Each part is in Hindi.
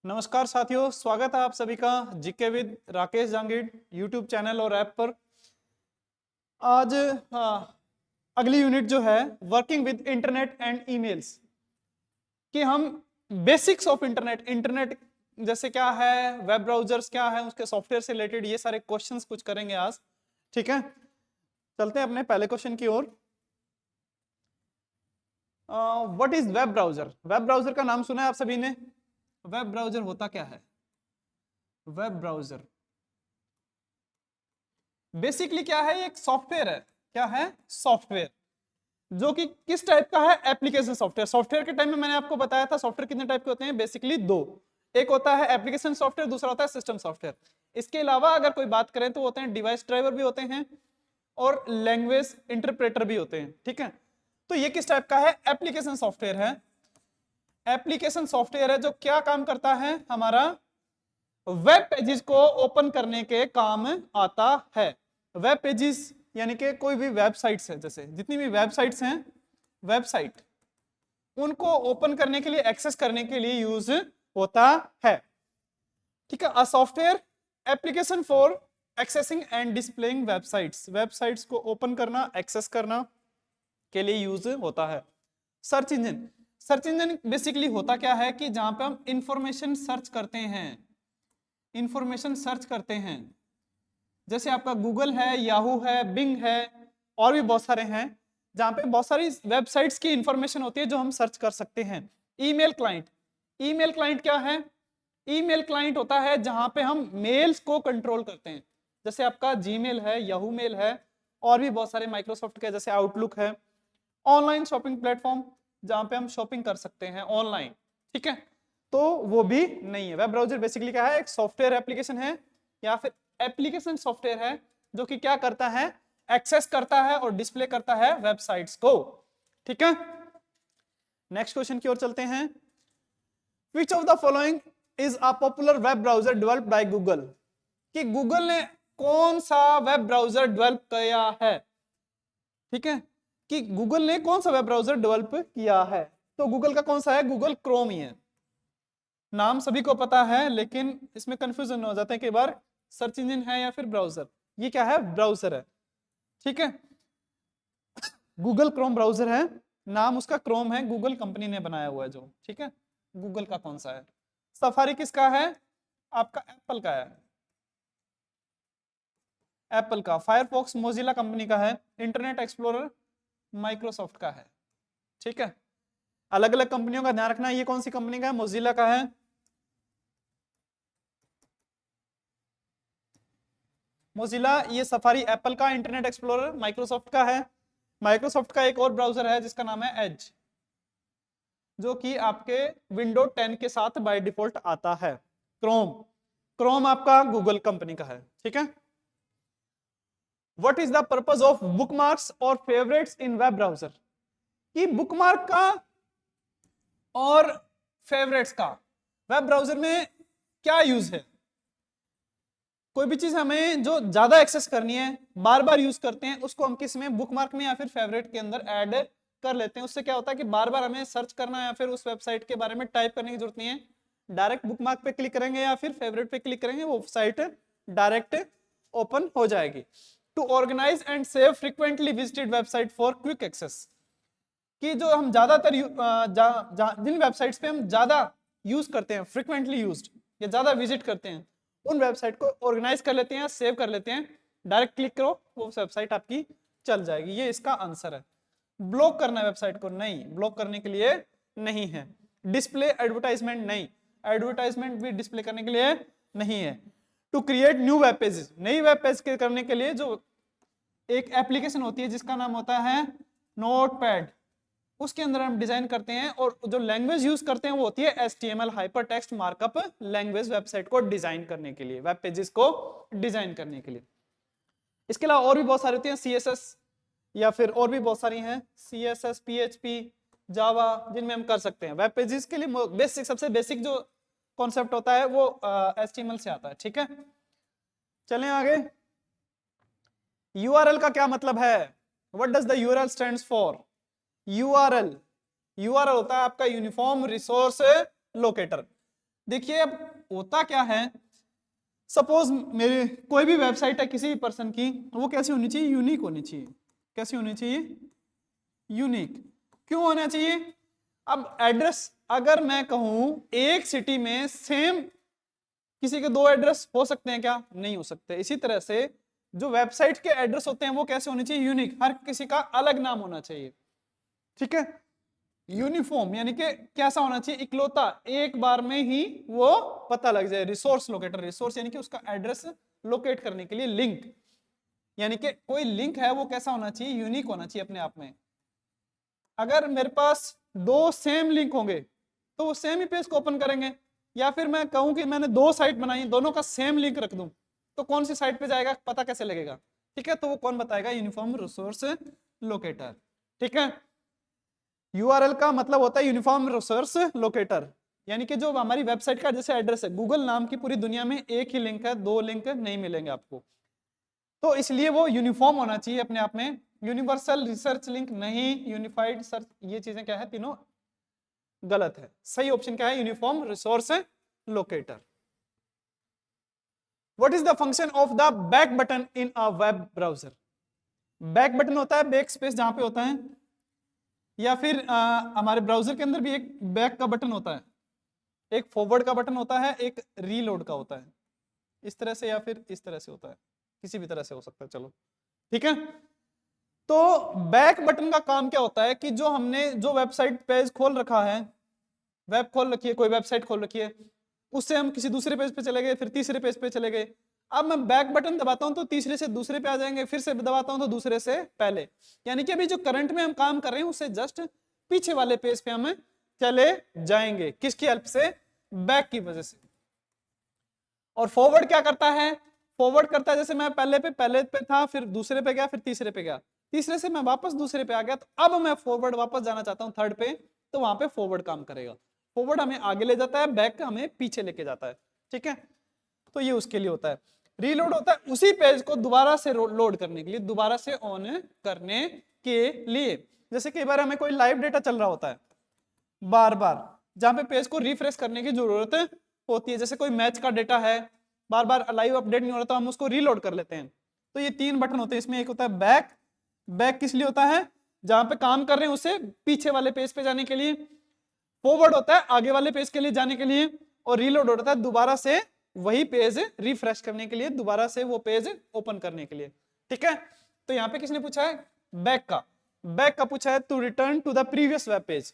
नमस्कार साथियों, स्वागत है आप सभी का GK with Rakesh Jangid YouTube channel और ऐप पर। आज अगली यूनिट जो है working with internet and emails कि हम बेसिक्स ऑफ इंटरनेट जैसे क्या है, वेब ब्राउजर्स क्या है, उसके सॉफ्टवेयर से रिलेटेड ये सारे क्वेश्चंस कुछ करेंगे आज। ठीक है, चलते हैं अपने पहले क्वेश्चन की ओर। What is web browser? Web browser का नाम सुना है आप सभी ने? वेब ब्राउजर होता क्या है? वेब ब्राउजर बेसिकली क्या है? ये एक सॉफ्टवेयर है। क्या है? सॉफ्टवेयर जो कि किस टाइप का है? Application software. सॉफ्टवेयर के टाइम में मैंने आपको बताया था सॉफ्टवेयर कितने टाइप के होते हैं, बेसिकली दो। एक होता है एप्लीकेशन सॉफ्टवेयर, दूसरा होता है सिस्टम सॉफ्टवेयर। इसके अलावा अगर कोई बात करें तो होते हैं डिवाइस ड्राइवर भी होते हैं और लैंग्वेज इंटरप्रेटर भी होते हैं। ठीक है, तो ये किस टाइप का है? एप्लीकेशन सॉफ्टवेयर है। एप्लीकेशन सॉफ्टवेयर है जो क्या काम करता है? हमारा वेब पेजेस को ओपन करने के काम आता है। वेब पेजेस यानी कि कोई भी वेबसाइट्स है, जैसे जितनी भी वेबसाइट्स हैं, वेबसाइट उनको ओपन करने के लिए, एक्सेस करने के लिए यूज होता है। ठीक है, a software application for accessing and displaying websites. Websites को ओपन करना, एक्सेस करना के लिए यूज होता है। Search engine, search engine basically होता क्या है कि जहां पे हम इंफॉर्मेशन सर्च करते हैं, इंफॉर्मेशन सर्च करते हैं। जैसे आपका गूगल है, याहू है, बिंग है, और भी बहुत सारे हैं जहां पे बहुत सारी वेबसाइट्स की इंफॉर्मेशन होती है जो हम सर्च कर सकते हैं। ईमेल क्लाइंट, ईमेल क्लाइंट क्या है? ईमेल क्लाइंट होता है जहां पे हम मेल्स को कंट्रोल करते हैं। जैसे आपका जीमेल है, याहू मेल है, और भी बहुत सारे माइक्रोसॉफ्ट के जैसे आउटलुक है। ऑनलाइन शॉपिंग प्लेटफॉर्म जहां पे हम शॉपिंग कर सकते हैं ऑनलाइन। ठीक है, तो वो भी नहीं है। वेब ब्राउजर बेसिकली क्या है? एक सॉफ्टवेयर एप्लीकेशन है या फिर एप्लीकेशन सॉफ्टवेयर है जो कि क्या करता है? एक्सेस करता है और डिस्प्ले करता है वेबसाइट्स को। ठीक है, नेक्स्ट क्वेश्चन की ओर चलते हैं। Which of the following is a popular web browser developed by Google? कि गूगल ने कौन सा वेब ब्राउजर डेवलप किया है? ठीक है, कि गूगल ने कौन सा वेब ब्राउजर डेवलप किया है? तो गूगल का कौन सा है? गूगल क्रोम ही है। नाम सभी को पता है लेकिन इसमें कंफ्यूजन हो जाता है कई बार, सर्च इंजन है या फिर ब्राउजर। ये क्या है? ब्राउजर है। ठीक है, गूगल क्रोम ब्राउजर है, नाम उसका क्रोम है, गूगल कंपनी ने बनाया हुआ है जो। ठीक है, गूगल का कौन सा है? सफारी किसका है? आपका एप्पल का है, एप्पल का। फायरफॉक्स मोजिला कंपनी का है। इंटरनेट एक्सप्लोरर माइक्रोसॉफ्ट का है। ठीक है, अलग अलग कंपनियों का ध्यान रखना। ये कौन सी कंपनी का है? मोजिला का है। मोजिला, ये सफारी एप्पल का, इंटरनेट एक्सप्लोरर माइक्रोसॉफ्ट का है। माइक्रोसॉफ्ट का एक और ब्राउजर है जिसका नाम है एज, जो कि आपके विंडो 10 के साथ बाय डिफॉल्ट आता है। क्रोम, क्रोम आपका गूगल कंपनी का है। ठीक है, what is the purpose of bookmarks और फेवरेट्स इन वेब ब्राउजर? कि बुकमार्क का और फेवरेट्स का वेब ब्राउजर में क्या यूज है? कोई भी चीज हमें जो ज्यादा एक्सेस करनी है, बार बार यूज करते हैं, उसको हम किस में? बुकमार्क में या फिर फेवरेट के अंदर ऐड कर लेते हैं। उससे क्या होता है कि बार बार हमें सर्च करना या फिर उस वेबसाइट के बारे में टाइप करने की जरूरत नहीं है। डायरेक्ट बुकमार्क पे क्लिक करेंगे या फिर फेवरेट पे क्लिक करेंगे, वो साइट डायरेक्ट ओपन हो जाएगी। To organise and save frequently visited website for quick access, कि जो हम ज्यादातर जिन वेबसाइट्स पे हम ज्यादा यूज करते हैं, फ्रीक्वेंटली यूज्ड या ज्यादा विजिट करते हैं, उन वेबसाइट को ऑर्गेनाइज कर लेते हैं, सेव कर लेते हैं। डायरेक्ट क्लिक करो, वो वेबसाइट आपकी चल जाएगी। ये इसका आंसर है। ब्लॉक करना है वेबसाइट को? नहीं, ब्लॉक करने के लिए नहीं है। Display advertisement? नहीं, एडवर्टाइजमेंट भी डिस्प्ले करने के लिए नहीं है। To create new web pages, नई वेब पेज करने के लिए जो एक एप्लीकेशन होती है जिसका नाम होता है नोटपैड, उसके अंदर हम डिजाइन करते हैं और जो लैंग्वेज यूज करते हैं वो होती है HTML, hyper text markup language, website को डिजाइन करने के लिए, वेब पेजेस को डिजाइन करने के लिए। इसके अलावा और भी बहुत सारी होती हैं, CSS या फिर और भी बहुत सारी हैं, CSS, PHP, जावा, जिनमें हम कर सकते हैं वेब पेजेस के लिए। बेसिक, सबसे बेसिक जो कॉन्सेप्ट होता है वो HTML से आता है। ठीक है, चलें आगे। URL का क्या मतलब है? What does the URL stands for? URL, URL होता है आपका यूनिफॉर्म रिसोर्स लोकेटर। देखिए अब होता क्या है, सपोज मेरे कोई भी वेबसाइट है किसी भी पर्सन की, वो कैसी होनी चाहिए, यूनिक होनी चाहिए। कैसी होनी चाहिए, यूनिक। क्यों होना चाहिए, अब एड्रेस अगर मैं कहूं एक सिटी में सेम किसी के दो एड्रेस हो सकते हैं क्या, नहीं हो सकते। इसी तरह से जो वेबसाइट के एड्रेस होते हैं वो कैसे होने चाहिए, यूनिक, हर किसी का अलग नाम होना चाहिए। ठीक है, यूनिफॉर्म यानी कि कैसा होना चाहिए, इकलौता, एक बार में ही वो पता लग जाए। रिसोर्स लोकेटर, रिसोर्स यानी कि उसका एड्रेस लोकेट करने के लिए लिंक, यानी कि कोई लिंक है वो कैसा होना चाहिए, यूनिक होना चाहिए अपने आप में। अगर मेरे पास दो सेम लिंक होंगे तो वो सेम ही पेज को ओपन करेंगे, या फिर मैं कहूं कि मैंने दो साइट बनाई, दोनों का सेम लिंक रख दूं, तो कौन सी साइट पे जाएगा पता कैसे लगेगा। ठीक है, तो वो कौन बताएगा, यूनिफॉर्म रिसोर्स लोकेटर। ठीक है, यूआरएल का मतलब होता है यूनिफॉर्म रिसोर्स लोकेटर, यानी कि जो हमारी वेबसाइट का जैसे एड्रेस है, गूगल नाम की पूरी दुनिया में एक ही लिंक है, दो लिंक नहीं मिलेंगे आपको, तो इसलिए वो यूनिफॉर्म होना चाहिए अपने आप में। यूनिवर्सल रिसर्च लिंक नहीं, यूनिफाइड सर्च, ये चीजें क्या है, तीनों गलत है। सही ऑप्शन क्या है, uniform resource locator. What is the function of the back button in a web browser. Back button होता है बैक स्पेस जहां पे होता है, या फिर हमारे ब्राउजर के अंदर भी एक बैक का बटन होता है, एक फॉरवर्ड का बटन होता है, एक रीलोड का होता है। इस तरह से या फिर इस तरह से होता है, किसी भी तरह से हो सकता है। चलो ठीक है, तो बैक बटन का काम क्या होता है कि जो हमने जो वेबसाइट पेज खोल रखा है, वेब खोल रखी है, कोई वेबसाइट खोल रखी है, उससे हम किसी दूसरे पेज पे चले गए, फिर तीसरे पेज पे चले गए। अब मैं बैक बटन दबाता हूं तो तीसरे से दूसरे पे आ जाएंगे, फिर से दबाता हूं तो दूसरे से पहले, यानी कि अभी जो करंट में हम काम कर रहे हैं उससे जस्ट पीछे वाले पेज पे हम चले जाएंगे, किसकी हेल्प से, बैक की वजह से। और फॉरवर्ड क्या करता है, फॉरवर्ड करता है जैसे मैं पहले पे था, फिर दूसरे पे गया, फिर तीसरे पे गया, तीसरे से मैं वापस दूसरे पे आ गया, तो अब मैं फॉरवर्ड वापस जाना चाहता हूं थर्ड पे, तो वहां पे फॉरवर्ड काम करेगा। फॉरवर्ड हमें आगे ले जाता है, बैक हमें पीछे लेके जाता है। ठीक है, तो ये उसके लिए होता है। रीलोड होता है उसी पेज को दोबारा से लोड करने के लिए, दोबारा से ऑन करने के लिए। जैसे कई बार हमें कोई लाइव डेटा चल रहा होता है बार बार, जहां पे पेज को रिफ्रेश करने की जरूरत होती है, जैसे कोई मैच का डेटा है, बार बार लाइव अपडेट नहीं हो रहा, तो हम उसको रीलोड कर लेते हैं। तो ये तीन बटन होते हैं इसमें, एक होता है बैक, बैक किस लिए होता है, जहां पे काम कर रहे हैं उसे पीछे वाले पेज पे जाने के लिए, फॉरवर्ड होता है आगे वाले पेज के लिए जाने के लिए, और रीलोड होता है दोबारा से वही पेज रिफ्रेश करने के लिए, दोबारा से वो पेज ओपन करने के लिए। ठीक है, तो यहां पे किसने पूछा है, बैक का पूछा है, to return to the previous web page,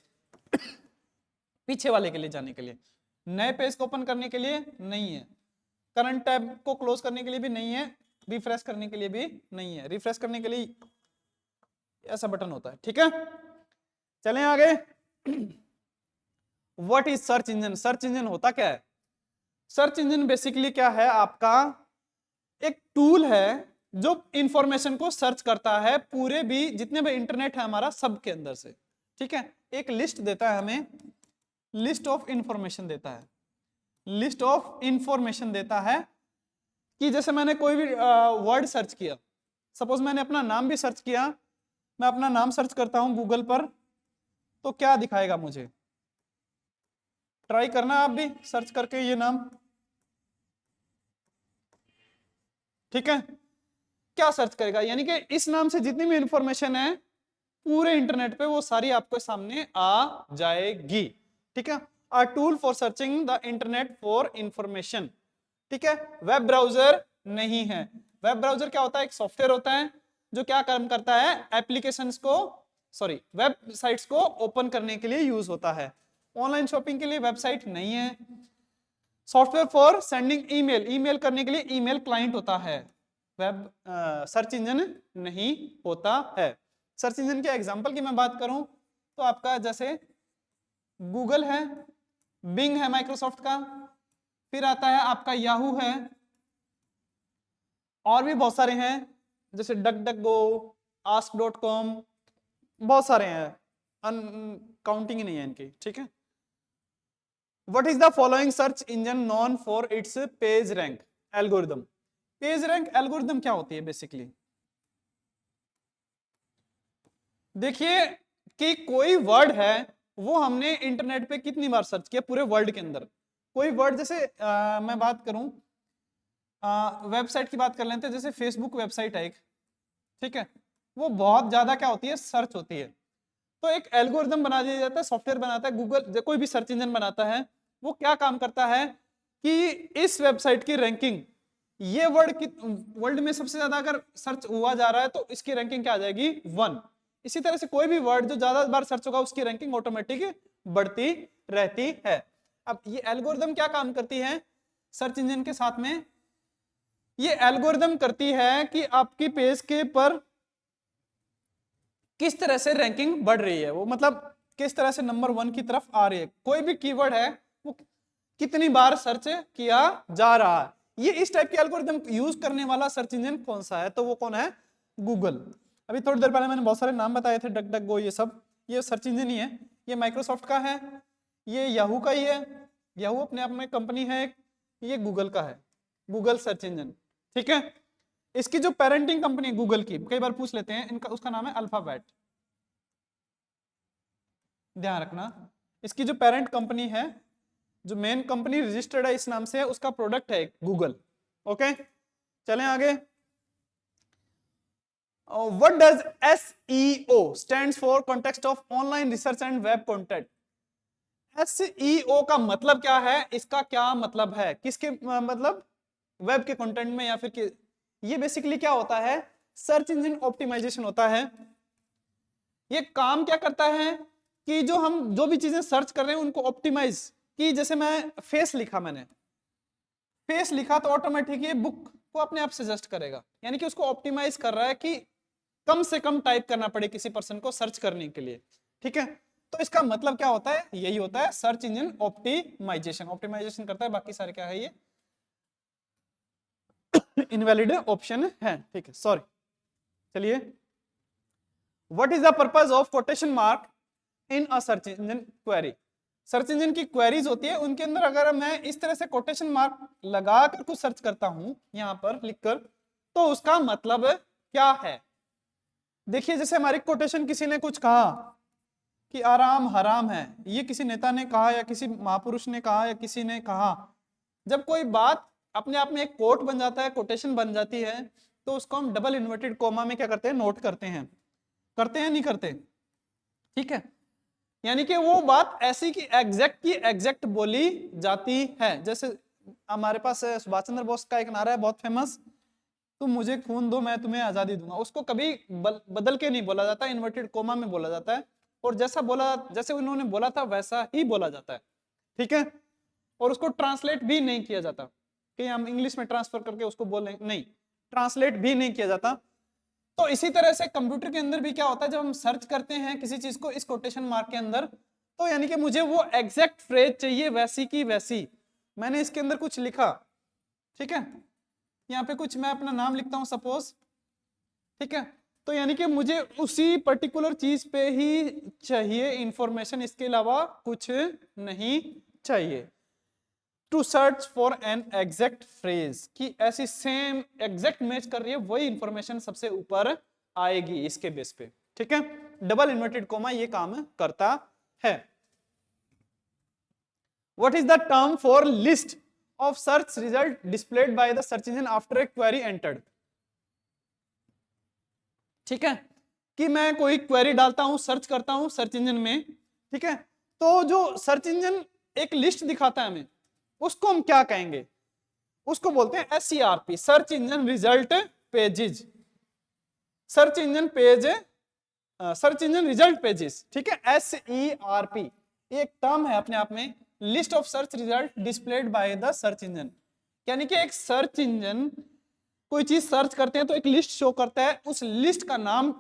पीछे वाले के लिए जाने के लिए, नए पेज को ओपन करने के लिए नहीं है, करंट टैब को क्लोज करने के लिए भी नहीं है, रिफ्रेश करने के लिए भी नहीं है। रिफ्रेश करने के लिए ऐसा बटन होता है। ठीक है, चलें आगे। What is search engine, search engine होता क्या है, सर्च इंजन बेसिकली क्या है, आपका एक टूल है जो इंफॉर्मेशन को सर्च करता है पूरे भी जितने भी इंटरनेट है हमारा सब के अंदर से। ठीक है, एक लिस्ट देता है हमें, लिस्ट ऑफ इंफॉर्मेशन देता है, लिस्ट ऑफ इंफॉर्मेशन देता है कि जैसे मैंने कोई भी वर्ड सर्च किया, सपोज मैंने अपना नाम भी सर्च किया, मैं अपना नाम सर्च करता हूं गूगल पर, तो क्या दिखाएगा मुझे, ट्राई करना आप भी सर्च करके ये नाम। ठीक है, क्या सर्च करेगा, यानी कि इस नाम से जितनी भी इंफॉर्मेशन है पूरे इंटरनेट पे वो सारी आपके सामने आ जाएगी। ठीक है, a tool for searching the internet for information. ठीक है, वेब ब्राउजर नहीं है। वेब ब्राउजर क्या होता है, एक सॉफ्टवेयर होता है जो क्या काम करता है, एप्लीकेशंस को, सॉरी वेबसाइट्स को ओपन करने के लिए यूज होता है। ऑनलाइन शॉपिंग के लिए वेबसाइट नहीं है। Software for sending email, email करने के लिए ईमेल क्लाइंट होता है, वेब सर्च इंजन नहीं होता है। सर्च इंजन के एग्जांपल की मैं बात करूं तो आपका जैसे गूगल है, बिंग है माइक्रोसॉफ्ट का, फिर आता है आपका याहू है, और भी बहुत सारे हैं जैसे डक डक गो, ask.com, बहुत सारे हैं, काउंटिंग ही नहीं है इनकी। ठीक है, what is the following search engine non for its page rank algorithm. Page rank algorithm क्या होती है बेसिकली, देखिए कि कोई वर्ड है वो हमने इंटरनेट पे कितनी बार सर्च किया पूरे वर्ल्ड के अंदर, कोई वर्ड जैसे मैं बात करूं, वेबसाइट की बात कर लेते हैं, जैसे फेसबुक वेबसाइट है एक, ठीक है, वो बहुत ज्यादा क्या होती है, सर्च होती है। तो एक एल्गोरिदम बना दिया जाता है, सॉफ्टवेयर बनाता है गूगल, कोई भी सर्च इंजन बनाता है, वो क्या काम करता है कि इस वेबसाइट की रैंकिंग, ये वर्ड की वर्ल्ड में सबसे ज्यादा अगर सर्च हुआ जा रहा है तो इसकी रैंकिंग क्या आ जाएगी, 1। इसी तरह से कोई भी वर्ड जो ज्यादा बार सर्च होगा उसकी रैंकिंग ऑटोमेटिक बढ़ती रहती है। अब ये एल्गोरिदम क्या काम करती है सर्च इंजन के साथ में, ये एल्गोरिदम करती है कि आपकी पेज के पर किस तरह से रैंकिंग बढ़ रही है, वो मतलब किस तरह से नंबर 1 की तरफ आ रही है, कोई भी कीवर्ड है वो कितनी बार सर्च किया जा रहा है। ये इस टाइप के एल्गोरिदम यूज करने वाला सर्च इंजन कौन सा है, तो वो कौन है, गूगल। अभी थोड़ी देर पहले मैंने बहुत सारे नाम बताए थे, डक डक गो, ये सब ये सर्च इंजन ही है। ये माइक्रोसॉफ्ट का है, ये याहू का ही है, याहू अपने आप में कंपनी है, ये गूगल का है, गूगल सर्च इंजन, ठीक है। इसकी जो पेरेंटिंग कंपनी गूगल की, कई बार पूछ लेते हैं, इनका उसका नाम है अल्फाबेट, ध्यान रखना। इसकी जो पेरेंट कंपनी है, जो मेन कंपनी रजिस्टर्ड है इस नाम से, उसका प्रोडक्ट है गूगल। ओके, चलें आगे। What does SEO stands for context of online research and web content. SEO का मतलब क्या है, इसका क्या मतलब है, किसके मतलब वेब के कंटेंट में या फिर ये बेसिकली क्या होता है, सर्च इंजन ऑप्टिमाइजेशन होता है। ये काम क्या करता है कि जो हम जो भी चीजें सर्च कर रहे हैं उनको ऑप्टिमाइज, कि जैसे मैं फेस लिखा, मैंने फेस लिखा तो ऑटोमेटिक ये बुक को अपने आप सजेस्ट करेगा, यानी कि उसको ऑप्टिमाइज कर रहा है कि कम से कम टाइप करना पड़े किसी पर्सन को सर्च करने के लिए, ठीक है। तो इसका मतलब क्या होता है, यही होता है सर्च इंजन ऑप्टिमाइजेशन, ऑप्टिमाइजेशन करता है। बाकी सारे क्या है, ये इनवैलिड ऑप्शन है, ठीक है, सॉरी। चलिए, what is the purpose of quotation mark in a search engine query. Search engine की क्वेरीज होती है, उनके अंदर अगर मैं इस तरह से कोटेशन मार्क लगाकर कुछ सर्च करता हूं यहां पर लिखकर, तो उसका मतलब क्या है। देखिए, जैसे हमारी कोटेशन, किसी ने कुछ कहा कि आराम हराम है, ये किसी नेता ने कहा या किसी महापुरुष ने कहा या किसी ने कहा, जब कोई बात अपने आप में एक कोट बन जाता है, कोटेशन बन जाती है, तो उसको हम डबल इन्वर्टेड कोमा में क्या करते हैं, नोट करते हैं नहीं करते, ठीक है। यानी कि वो बात ऐसी की एग्जैक्ट बोली जाती है। जैसे हमारे पास सुभाष चंद्र बोस का एक नारा है बहुत फेमस, तुम मुझे खून दो मैं तुम्हें आजादी दूंगा। उसको कभी बदल के नहीं बोला जाता, इन्वर्टेड कोमा में बोला जाता है, और जैसे उन्होंने बोला था वैसा ही बोला जाता है, ठीक है। और उसको ट्रांसलेट भी नहीं किया जाता कि हम इंग्लिश में ट्रांसफर करके उसको बोलें, नहीं, ट्रांसलेट भी नहीं किया जाता। तो इसी तरह से कंप्यूटर के अंदर भी क्या होता है, जब हम सर्च करते हैं किसी चीज को इस कोटेशन मार्क के अंदर, तो यानी कि मुझे वो एग्जैक्ट फ्रेज चाहिए वैसी की वैसी। मैंने इसके अंदर कुछ लिखा, ठीक है, यहाँ पे कुछ मैं अपना नाम लिखता हूं सपोज, ठीक है, तो यानी कि मुझे उसी पर्टिकुलर चीज पे ही चाहिए इंफॉर्मेशन, इसके अलावा कुछ नहीं चाहिए। To search for an exact phrase, कि ऐसी सेम एग्जैक्ट मैच कर रही है, वही इंफॉर्मेशन सबसे ऊपर आएगी इसके बेस पे, ठीक है। डबल इन्वर्टेड कोमा ये काम करता है। What is the term for list of search result displayed by the search engine after a query entered, ठीक है, कि मैं कोई क्वेरी डालता हूं, सर्च करता हूं सर्च इंजन में, ठीक है, तो जो सर्च इंजन एक लिस्ट दिखाता है हमें, उसको हम क्या कहेंगे, उसको बोलते हैं SERP, search engine result pages, search engine page, search engine result pages, ठीक है, SERP एक टर्म है अपने आप में, list of search result displayed by the search engine. यानी कि एक सर्च इंजन कोई चीज सर्च करते हैं तो एक लिस्ट शो करता है, उस लिस्ट का नाम,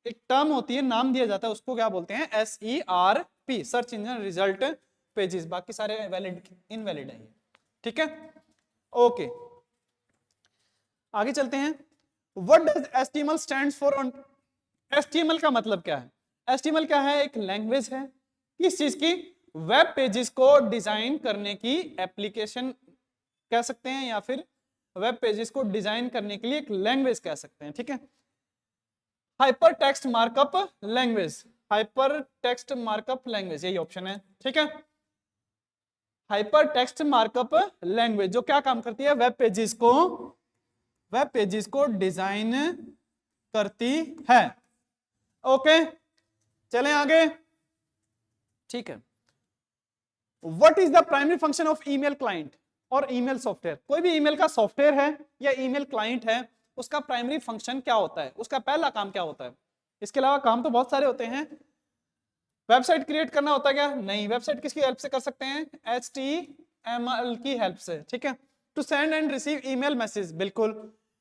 एक टर्म होती है, नाम दिया जाता है, उसको क्या बोलते हैं, SERP, search engine result pages. बाकी सारे वैलिड इनवैलिड है, ठीक है, ओके। आगे चलते हैं। What does HTML stands for. HTML का मतलब क्या है, HTML क्या है, एक लैंग्वेज है, किस चीज की, वेब पेजेस को डिजाइन करने की एप्लीकेशन कह सकते हैं, या फिर वेब पेजेस को डिजाइन करने के लिए एक लैंग्वेज कह सकते हैं, ठीक है। Hyper text markup language, hyper text markup language, यही ऑप्शन है, ठीक है। हाइपर टेक्स्ट मार्कअप लैंग्वेज जो क्या काम करती है, वेब पेजेस को डिजाइन करती है। ओके, चलें आगे। ठीक है, what is the primary function of email client और ईमेल सॉफ्टवेयर? कोई भी ईमेल का सॉफ्टवेयर है या ईमेल क्लाइंट है, उसका प्राइमरी फंक्शन क्या होता है, उसका पहला काम क्या होता है? इसके अलावा काम तो बहुत सारे होते हैं। वेबसाइट क्रिएट करना होता है क्या? नहीं। वेबसाइट किसकी हेल्प से कर सकते हैं? HTML की हेल्प से। ठीक है। To send and receive email message, बिल्कुल,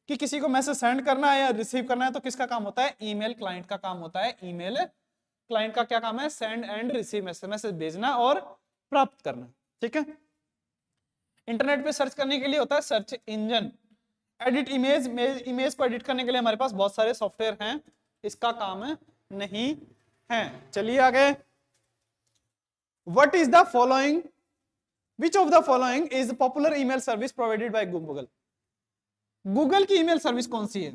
कि किसी को मैसेज सेंड करना है या रिसीव करना है तो किसका काम होता है? ईमेल क्लाइंट का काम होता है। ईमेल क्लाइंट का क्या काम है? Send and receive message, message भेजना और प्राप्त करना। ठीक है। इंटरनेट पे सर्च करने के लिए होता है search engine. Edit image, image को एडिट करने के लिए हमारे पास बहुत सारे सॉफ्टवेयर हैं, इसका काम नहीं है। चलिए आगे। What is the following, which of the following is popular email service provided by Google? Google की ईमेल सर्विस कौन सी है?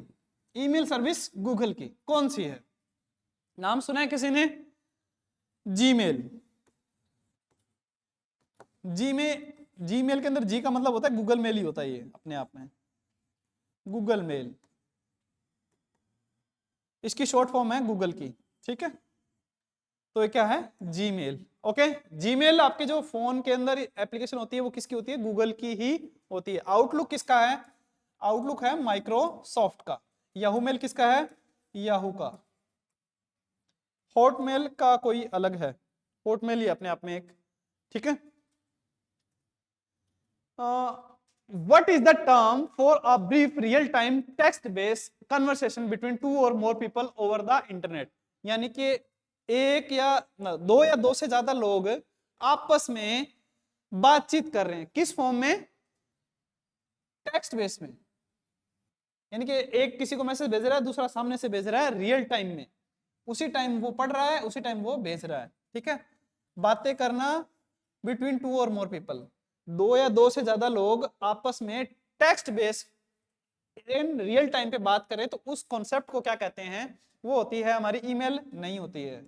ईमेल सर्विस गूगल की कौन सी है? नाम सुना है किसी ने? जीमेल। जीमेल के अंदर जी का मतलब होता है गूगल मेल ही होता है, ये अपने आप में गूगल मेल, इसकी शॉर्ट फॉर्म है गूगल की। ठीक है, तो ये क्या है? जीमेल। ओके, जीमेल आपके जो फोन के अंदर एप्लीकेशन होती है वो किसकी होती है? गूगल की ही होती है। आउटलुक किसका है? आउटलुक है माइक्रोसॉफ्ट का। याहू मेल किसका है? याहू का। हॉटमेल का कोई अलग है, हॉटमेल ही अपने आप में एक। ठीक है। What is the term for a brief real-time text-based conversation between two or more people over the internet? यानी कि एक या दो या दो से ज्यादा लोग आपस में बातचीत कर रहे हैं, किस फॉर्म में? टेक्स्ट बेस में। यानी कि एक किसी को मैसेज भेज रहा है, दूसरा सामने से भेज रहा है रियल टाइम में, उसी टाइम वो पढ़ रहा है, उसी टाइम वो भेज रहा है। ठीक है। बातें करना बिटवीन टू और मोर पीपल, दो या दो से ज्यादा लोग आपस में text base in real time पे बात करें तो उस कॉन्सेप्ट को क्या कहते हैं? वो होती है हमारी ईमेल। नहीं होती है।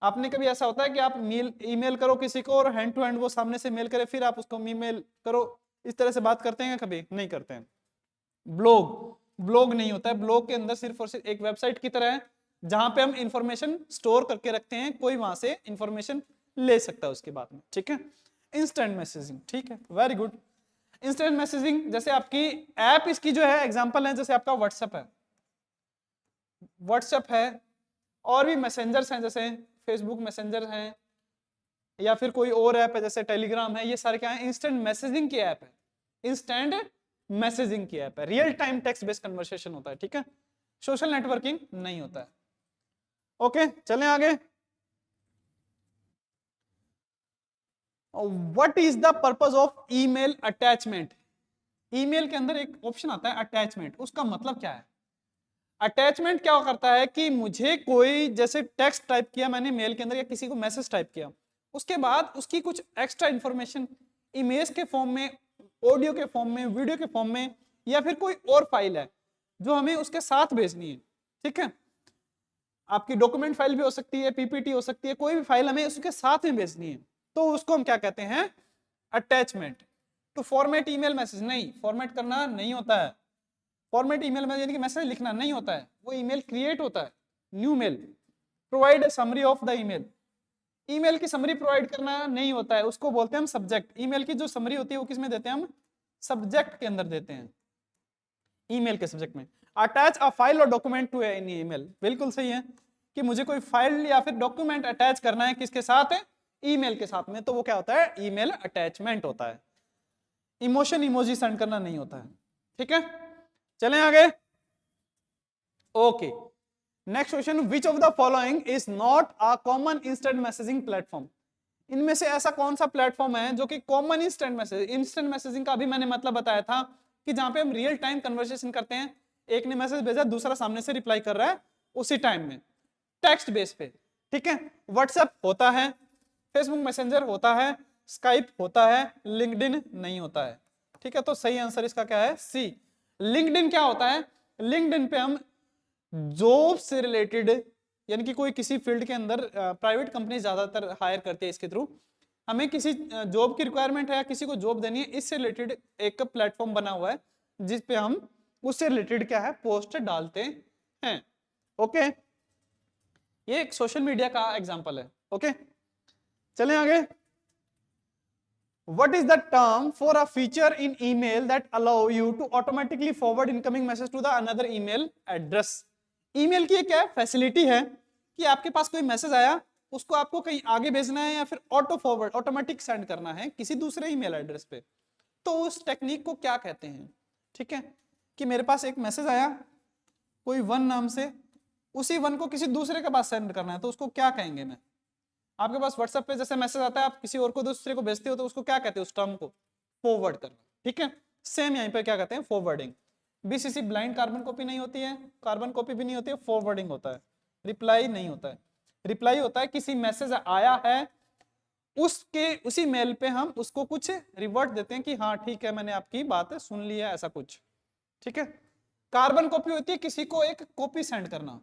आपने कभी ऐसा होता है कि आप ईमेल करो किसी को और हैंड टू हैंड वो सामने से मेल करे, फिर आप उसको ईमेल करो, इस तरह से बात करते हैं? कभी नहीं करते हैं। ब्लॉग नहीं होता है। ब्लॉग के अंदर सिर्फ और सिर्फ एक वेबसाइट की तरह है जहां पे हम इंफॉर्मेशन स्टोर करके रखते हैं, कोई वहां से इंफॉर्मेशन ले सकता है उसके बाद में। ठीक है। इंस्टेंट मैसेजिंग, ठीक है, वेरी गुड। इंस्टेंट मैसेजिंग जैसे आपकी ऐप, इसकी जो है एग्जांपल है, जैसे आपका व्हाट्सएप है, व्हाट्सएप है, और भी मैसेंजर्स हैं जैसे फेसबुक मैसेंजर हैं, या फिर कोई और ऐप है जैसे टेलीग्राम है, ये सारे क्या है? इंस्टेंट मैसेजिंग की ऐप है। इंस्टेंट मैसेजिंग की ऐप है, real time text based conversation होता है। ठीक है। सोशल नेटवर्किंग नहीं होता है। ओके, चलें आगे। What is the purpose of email attachment? Email के अंदर एक ऑप्शन आता है अटैचमेंट, उसका मतलब क्या है? अटैचमेंट क्या करता है कि मुझे कोई जैसे टेक्स्ट टाइप किया मैंने मेल के अंदर या किसी को मैसेज टाइप किया, उसके बाद उसकी कुछ एक्स्ट्रा इंफॉर्मेशन इमेज के फॉर्म में, ऑडियो के फॉर्म में, वीडियो के फॉर्म में, या फिर कोई और फाइल है जो हमें उसके साथ भेजनी है। ठीक है। आपकी डॉक्यूमेंट फाइल भी हो सकती है, पीपीटी हो सकती है, कोई भी फाइल हमें उसके साथ में भेजनी है, तो उसको हम क्या कहते हैं? Attachment. To format email message, नहीं, फॉर्मेट करना नहीं होता है। फॉर्मेट ईमेल में यानी कि मैसेज लिखना नहीं होता है, वो ईमेल क्रिएट होता है, new mail. Provide summary of the email, email की समरी प्रोवाइड करना नहीं होता है, उसको बोलते हैं हम सब्जेक्ट। ईमेल की जो समरी होती है वो किस में देते हैं? हम सब्जेक्ट के अंदर देते हैं, ईमेल के सब्जेक्ट में। अटैच अ फाइल और डॉक्यूमेंट टू एनी ईमेल, बिल्कुल सही है कि मुझे कोई फाइल या फिर डॉक्यूमेंट अटैच करना है, किसके साथ है? ईमेल के साथ में, तो वो क्या होता है? ईमेल अटैचमेंट होता है। इमोशन इमोजी सेंड करना नहीं होता है। ठीक है। चलें आगे। Okay, next question, which of the following is not a common instant messaging platform? इनमें से ऐसा कौन सा प्लेटफॉर्म है जो कि common instant message, instant messaging का अभी मैंने मतलब बताया था कि जहां पे हम रियल टाइम कन्वर्सेशन करते हैं, एक ने मैसेज भेजा, दूसरा सामने से रिप्लाई कर रहा है उसी टाइम में, टेक्स्ट बेस पे। ठीक है। व्हाट्सएप होता है, फेसबुक मैसेंजर होता है, स्काइप होता है, लिंक्डइन नहीं होता है। ठीक है, तो सही आंसर इसका क्या है? सी। लिंक्डइन क्या होता है? लिंक्डइन पे हम जॉब से रिलेटेड, यानी कि कोई किसी फील्ड के अंदर प्राइवेट कंपनी ज्यादातर हायर करती है इसके थ्रू, हमें किसी जॉब की रिक्वायरमेंट है या किसी को जॉब देनी है, इससे रिलेटेड एक प्लेटफॉर्म बना हुआ है जिस पे हम उससे रिलेटेड क्या है पोस्ट डालते हैं। ओके, ये एक सोशल मीडिया का एग्जांपल है। ओके, चलें आगे। What is the term for a feature in email that allow you to automatically forward incoming message to the another email address? Email की क्या फैसिलिटी है कि आपके पास कोई मैसेज आया, उसको आपको कहीं आगे भेजना है या फिर ऑटो फॉरवर्ड ऑटोमेटिक सेंड करना है किसी दूसरे ईमेल एड्रेस पे, तो उस टेक्निक को क्या कहते हैं? ठीक है, कि मेरे पास एक मैसेज आया कोई वन नाम से, उसी वन को किसी दूसरे के पास सेंड करना है, तो उसको क्या कहेंगे? मैं आपके पास व्हाट्सएप पे जैसे मैसेज आता है, आप किसी और को दूसरे को भेजते हो, तो उसको क्या कहते हैं? उस टर्म को फॉरवर्ड करना। ठीक है, सेम यहीं पे क्या कहते हैं? Forwarding. BCC blind carbon copy नहीं होती है, कार्बन कॉपी भी नहीं होती है, फॉरवर्डिंग होता है, रिप्लाई नहीं होता है। रिप्लाई होता है किसी मैसेज आया है उसके उसी मेल पे हम उसको कुछ रिवर्ट देते हैं कि हाँ ठीक है मैंने आपकी बात सुन ली है, ऐसा कुछ। ठीक है, कार्बन कॉपी होती है किसी को एक कॉपी सेंड करना।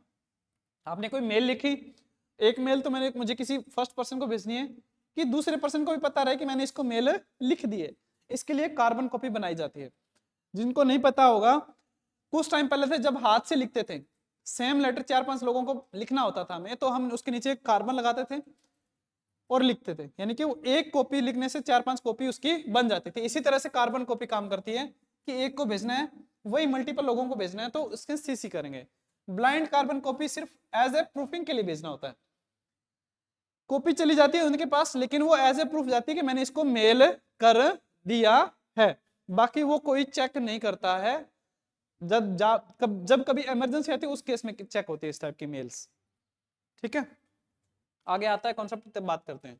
आपने कोई मेल लिखी, एक मेल तो मैंने मुझे किसी फर्स्ट पर्सन को भेजनी है कि दूसरे पर्सन को भी पता रहे कि मैंने इसको मेल लिख दी है, इसके लिए कार्बन कॉपी बनाई जाती है। जिनको नहीं पता होगा, कुछ टाइम पहले थे जब हाथ से लिखते थे, सेम लेटर 4-5 लोगों को लिखना होता था हमें, तो हम उसके नीचे कार्बन लगाते थे और लिखते थे, यानी कि वो एक कॉपी लिखने से 4-5 कॉपी उसकी बन जाती थी। इसी तरह से कार्बन कॉपी काम करती है कि एक को भेजना है, वही मल्टीपल लोगों को भेजना है, तो उसके सीसी करेंगे। ब्लाइंड कार्बन कॉपी सिर्फ एज ए प्रूफिंग के लिए भेजना होता है, कॉपी चली जाती है उनके पास, लेकिन वो एज ए प्रूफ जाती है कि मैंने इसको मेल कर दिया है। बाकी वो कोई चेक नहीं करता है, जब कभी इमरजेंसी आती है उस केस में चेक होती है इस टाइप की मेल्स। ठीक है, आगे आता है कॉन्सेप्ट, बात करते हैं।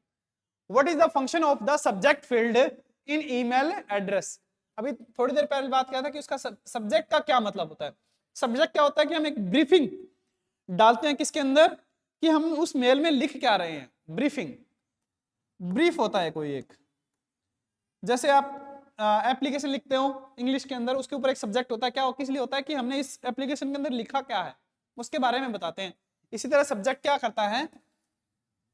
What is the function of the subject field in email address? अभी थोड़ी देर पहले बात किया था कि उसका सब्जेक्ट का क्या मतलब होता है। सब्जेक्ट क्या होता है कि हम एक ब्रीफिंग डालते हैं किसके अंदर, कि हम उस मेल में लिख क्या रहे हैं। ब्रीफिंग, ब्रीफ होता है कोई एक, जैसे आप एप्लीकेशन लिखते हो इंग्लिश के अंदर, उसके ऊपर एक सब्जेक्ट होता है, क्या किस लिए होता है कि हमने इस एप्लीकेशन के अंदर लिखा क्या है उसके बारे में बताते हैं। इसी तरह सब्जेक्ट क्या करता है,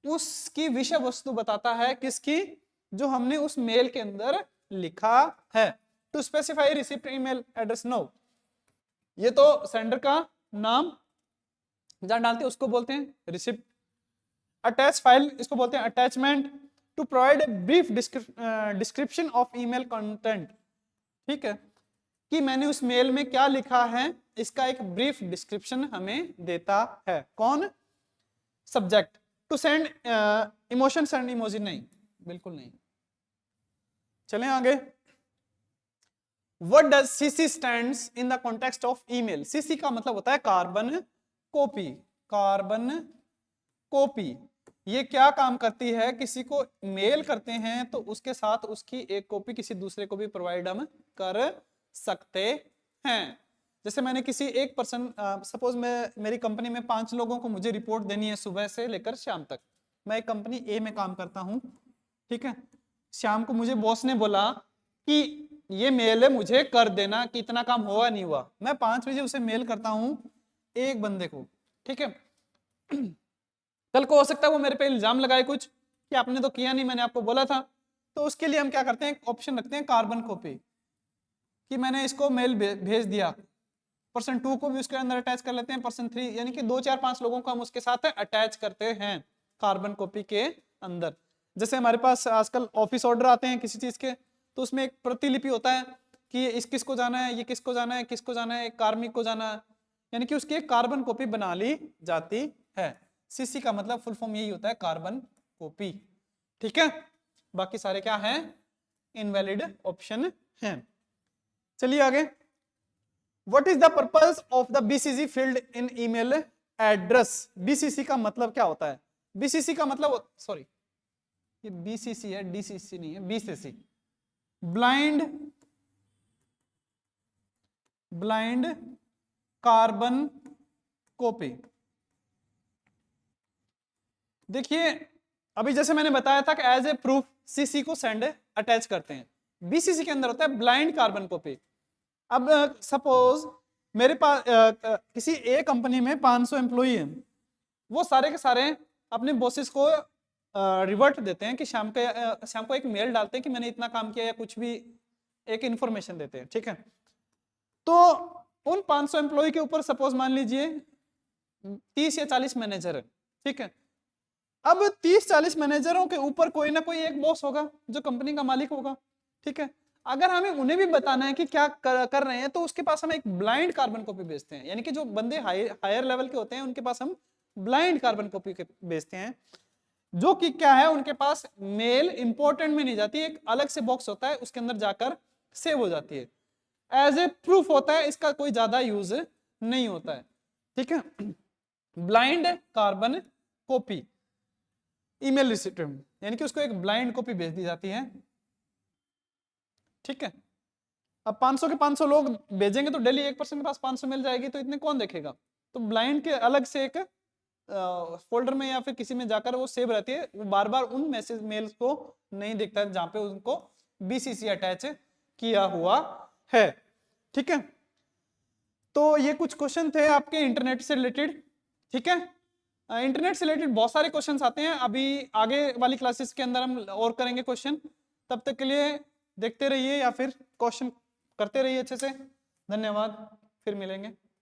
उसकी विषय वस्तु बताता है किसकी, जो हमने उस मेल के अंदर लिखा है। To specify receipt email address, no, ये तो सेंडर का नाम जहां डालते हैं उसको बोलते हैं रिसिप्ट। अटैच फाइल, इसको बोलते हैं attachment. To provide brief description of email content, ठीक है, कि मैंने उस मेल में क्या लिखा है, इसका एक ब्रीफ डिस्क्रिप्शन हमें देता है। कौन? Subject. To send emotion, send emoji, नहीं, बिल्कुल नहीं। चलें आगे। What does CC stands in the context of email? CC का मतलब होता है कार्बन कॉपी। कार्बन कॉपी ये क्या काम करती है, किसी को मेल करते हैं तो उसके साथ उसकी एक कॉपी किसी दूसरे को भी प्रोवाइड हम कर सकते हैं। जैसे मैंने किसी एक पर्सन, सपोज मेरी कंपनी में 5 लोगों को मुझे रिपोर्ट देनी है सुबह से लेकर शाम तक। मैं एक कंपनी ए में काम करता हूं, ठीक है। शाम को मुझे बॉस ने बोला कि ये मेल है मुझे कर देना, कि इतना काम हुआ नहीं हुआ। मैं 5 बजे उसे मेल करता हूं एक बंदे को, ठीक है। कल को हो सकता है वो मेरे पे इल्जाम लगाए कुछ कि आपने तो किया नहीं, मैंने आपको बोला था। तो उसके लिए हम क्या करते हैं, ऑप्शन रखते हैं कार्बन कॉपी, कि मैंने इसको मेल भेज दिया। पर्सन 2 को भी उसके अंदर अटैच कर लेते हैं, पर्सन 3, यानी कि 2 4 5 लोगों को हम उसके साथ अटैच करते हैं कार्बन कॉपी के अंदर। जैसे हमारे पास आजकल ऑफिस ऑर्डर आते हैं किसी चीज के, तो उसमें एक प्रतिलिपि होता है कि इस किसको जाना है, ये किसको जाना है, किसको जाना है, कार्मिक को जाना है, यानी कि उसकी एक कार्बन कॉपी बना ली जाती है। सीसी का मतलब फुल फॉर्म यही होता है, कार्बन कॉपी। ठीक है, बाकी सारे क्या हैं, इनवैलिड ऑप्शन हैं। चलिए आगे। What is the purpose of the BCC field in email address? BCC का मतलब क्या होता है? बीसीसी का मतलब, सॉरी ये बीसीसी है, डीसीसी नहीं है, बीसीसी, ब्लाइंड कार्बन कॉपी। देखिए अभी जैसे मैंने बताया था कि एज ए प्रूफ सीसी को सेंड अटैच करते हैं, बीसीसी के अंदर होता है ब्लाइंड कार्बन कॉपी। अब सपोज मेरे पास किसी ए कंपनी में 500 एम्प्लॉई हैं, वो सारे के सारे अपने बॉसेस को रिवर्ट देते हैं कि शाम को एक मेल डालते हैं कि मैंने इतना काम किया या कुछ भी एक इंफॉर्मेशन देते हैं, ठीक है। तो उन 500 एम्प्लॉय के ऊपर सपोज मान लीजिए 30 या 40 मैनेजर है, ठीक है। अब 30-40 मैनेजरों के ऊपर कोई ना कोई एक बॉस होगा जो कंपनी का मालिक होगा, ठीक है। अगर हमें उन्हें भी बताना है कि क्या कर रहे हैं, तो उसके पास हम एक ब्लाइंड कार्बन कॉपी भेजते हैं, यानी कि जो बंदे हायर लेवल के होते हैं उनके पास हम ब्लाइंड कार्बन कॉपी भेजते हैं, जो कि क्या है, उनके पास मेल इंपॉर्टेंट में नहीं जाती, एक अलग से बॉक्स होता है उसके अंदर जाकर सेव हो जाती है, एज ए प्रूफ होता है, इसका कोई ज्यादा यूज नहीं होता है, ठीक है। Blind carbon copy email receipt, यानी कि उसको एक ब्लाइंड कॉपी भेज दी जाती है, ठीक है। अब 500 के 500 लोग भेजेंगे तो डेली एक पर्सन के पास 500 मिल जाएगी, तो इतने कौन देखेगा, तो ब्लाइंड के अलग से एक फोल्डर में या फिर किसी में जाकर वो सेव रहती है, वो बार बार उन मैसेज मेल्स को नहीं देखता है जहां पे उनको बीसीसी अटैच किया हुआ है, ठीक है। तो ये कुछ क्वेश्चन थे आपके इंटरनेट से रिलेटेड, ठीक है। इंटरनेट से रिलेटेड बहुत सारे क्वेश्चंस आते हैं, अभी आगे वाली क्लासेस के अंदर हम और करेंगे क्वेश्चन, तब तक के लिए देखते रहिए या फिर क्वेश्चन करते रहिए अच्छे से। धन्यवाद, फिर मिलेंगे।